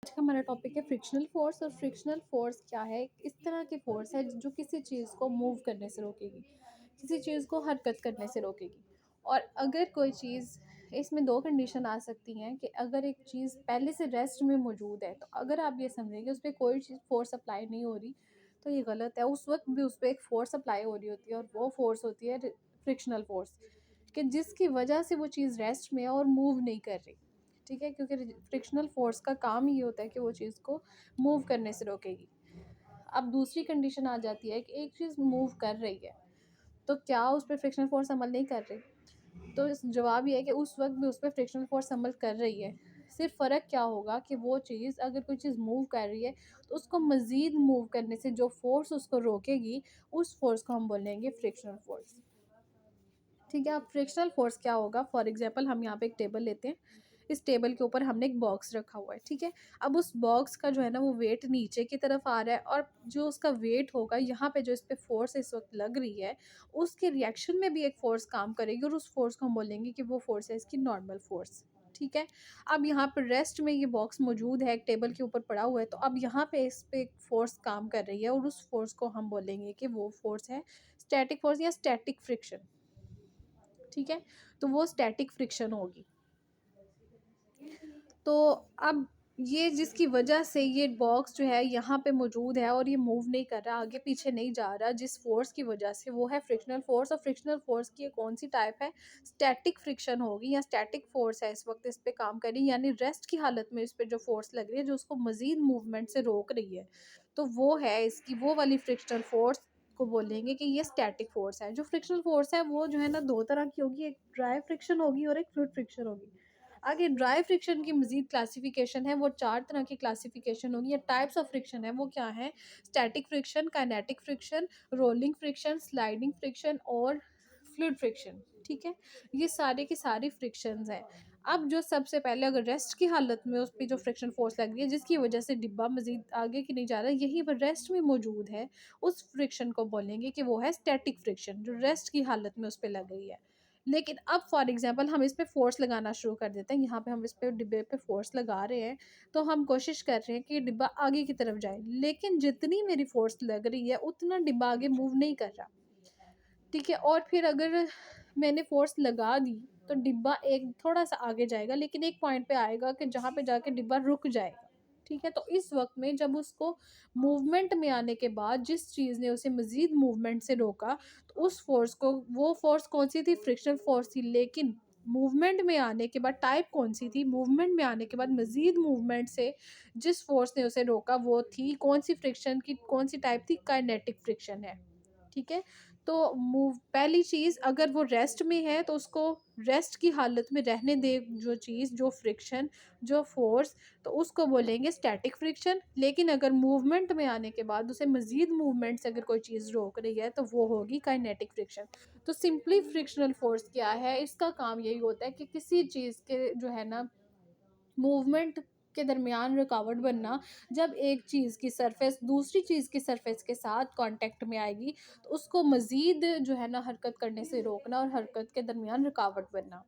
आज का हमारा टॉपिक है फ्रिक्शनल फोर्स। और फ्रिक्शनल फोर्स क्या है? इस तरह की फोर्स है जो किसी चीज़ को मूव करने से रोकेगी, किसी चीज़ को हरकत करने से रोकेगी। और अगर कोई चीज़, इसमें दो कंडीशन आ सकती हैं कि अगर एक चीज़ पहले से रेस्ट में मौजूद है, तो अगर आप ये समझें कि उस पर कोई चीज़ फोर्स अप्लाई नहीं हो रही, तो ये गलत है। उस वक्त भी उस पर एक फ़ोर्स अप्लाई हो रही होती है, और वो फ़ोर्स होती है फ्रिक्शनल फोर्स, कि जिसकी वजह से वो चीज़ रेस्ट में है और मूव नहीं कर रही। ठीक है, क्योंकि फ्रिक्शनल फोर्स का काम ये होता है कि वो चीज़ को मूव करने से रोकेगी। अब दूसरी कंडीशन आ जाती है कि एक चीज़ मूव कर रही है, तो क्या उस पर फ्रिक्शनल फोर्स अमल नहीं कर रही? तो इस जवाब ये है कि उस वक्त भी उस पर फ्रिक्शनल फोर्स अमल कर रही है। सिर्फ फ़र्क क्या होगा कि वो चीज़, अगर कोई चीज़ मूव कर रही है, तो उसको मज़ीद मूव करने से जो फोर्स उसको रोकेगी, उस फोर्स को हम बोलेंगे फ्रिक्शनल फोर्स। ठीक है, अब फ्रिक्शनल फोर्स क्या होगा? फॉर एग्जांपल हम यहाँ पे एक टेबल लेते हैं। इस टेबल के ऊपर हमने एक बॉक्स रखा हुआ है, ठीक है। अब उस बॉक्स का जो है ना, वो वेट नीचे की तरफ आ रहा है, और जो उसका वेट होगा, यहाँ पे जो इस पे फोर्स इस वक्त लग रही है, उसके रिएक्शन में भी एक फोर्स काम करेगी, और उस फोर्स को हम बोलेंगे कि वो फोर्स है इसकी नॉर्मल फोर्स। ठीक है। अब यहाँ पर रेस्ट में ये बॉक्स मौजूद है, एक टेबल के ऊपर पड़ा हुआ है, तो अब यहाँ पे इस पे एक फोर्स काम कर रही है, और उस फोर्स को हम बोलेंगे कि वो फोर्स है स्टैटिक फोर्स या स्टैटिक फ्रिक्शन। ठीक है, तो वो स्टैटिक फ्रिक्शन होगी। तो अब ये जिसकी वजह से ये बॉक्स जो है यहाँ पे मौजूद है, और ये मूव नहीं कर रहा, आगे पीछे नहीं जा रहा, जिस फोर्स की वजह से, वो है फ्रिक्शनल फोर्स। और फ्रिक्शनल फोर्स की कौन सी टाइप है? स्टैटिक फ्रिक्शन होगी, या स्टैटिक फोर्स है इस वक्त इस पे काम कर रही है, यानी रेस्ट की हालत में इस पे जो फोर्स लग रही है, जो उसको मजीद मूवमेंट से रोक रही है, तो वो है इसकी वो वाली फ्रिक्शनल फोर्स को बोलेंगे कि ये स्टैटिक फोर्स है। जो फ्रिक्शनल फोर्स है वो जो है ना, दो तरह की होगी, एक ड्राई फ्रिक्शन होगी और एक फ्लूइड फ्रिक्शन होगी। आगे ड्राई फ्रिक्शन की मजीद क्लासिफिकेशन है, वो चार तरह की क्लासिफिकेशन होगी, या टाइप्स ऑफ फ्रिक्शन है, वो क्या है? Static friction, kinetic friction, rolling friction, sliding friction और फ्लूइड फ्रिक्शन। ठीक है, ये सारे की सारी फ्रिक्शंस हैं। अब जो सबसे पहले, अगर रेस्ट की हालत में उस पर जो फ्रिक्शन फोर्स लग रही है, जिसकी वजह से डिब्बा मजीद आगे की नहीं जा रहा, यही पर रेस्ट में मौजूद है, उस फ्रिक्शन को बोलेंगे कि वो है स्टैटिक फ्रिक्शन, जो रेस्ट की हालत में उस पर लग रही है। लेकिन अब फॉर एग्जांपल हम इस पे फ़ोर्स लगाना शुरू कर देते हैं, यहाँ पे हम इस पे डिब्बे पे फ़ोर्स लगा रहे हैं, तो हम कोशिश कर रहे हैं कि डिब्बा आगे की तरफ जाए, लेकिन जितनी मेरी फ़ोर्स लग रही है, उतना डिब्बा आगे मूव नहीं कर रहा। ठीक है, और फिर अगर मैंने फ़ोर्स लगा दी, तो डिब्बा एक थोड़ा-सा आगे जाएगा, लेकिन एक पॉइंट पे आएगा कि जहाँ पे जाके डिब्बा रुक जाएगा। ठीक है, तो इस वक़्त में जब उसको मूवमेंट में आने के बाद जिस चीज़ ने उसे मज़ीद मूवमेंट से रोका, तो उस फ़ोर्स को, वो फ़ोर्स कौन-सी थी? फ्रिक्शनल फ़ोर्स थी। लेकिन मूवमेंट में आने के बाद टाइप कौन-सी थी? मूवमेंट में आने के बाद मज़ीद मूवमेंट से जिस फ़ोर्स ने उसे रोका, वो थी कौन-सी फ्रिक्शन की, कौन-सी टाइप थी? काइनेटिक फ्रिक्शन है। ठीक है? तो मूव पहली चीज़, अगर वो रेस्ट में है, तो उसको रेस्ट की हालत में रहने दे, जो चीज़, जो फ्रिक्शन, जो फ़ोर्स, तो उसको बोलेंगे स्टैटिक फ्रिक्शन। लेकिन अगर मूवमेंट में आने के बाद उसे मज़ीद मूवमेंट से अगर कोई चीज़ रोक रही है, तो वो होगी काइनेटिक फ्रिक्शन। तो सिंपली फ्रिक्शनल फ़ोर्स क्या है? इसका काम यही होता है कि किसी चीज़ के जो है ना, मूवमेंट के दरमियान रुकावट बनना। जब एक चीज़ की सरफेस दूसरी चीज़ की सरफेस के साथ कांटेक्ट में आएगी, तो उसको मज़ीद जो है ना, हरकत करने से रोकना, और हरकत के दरमियान रुकावट बनना।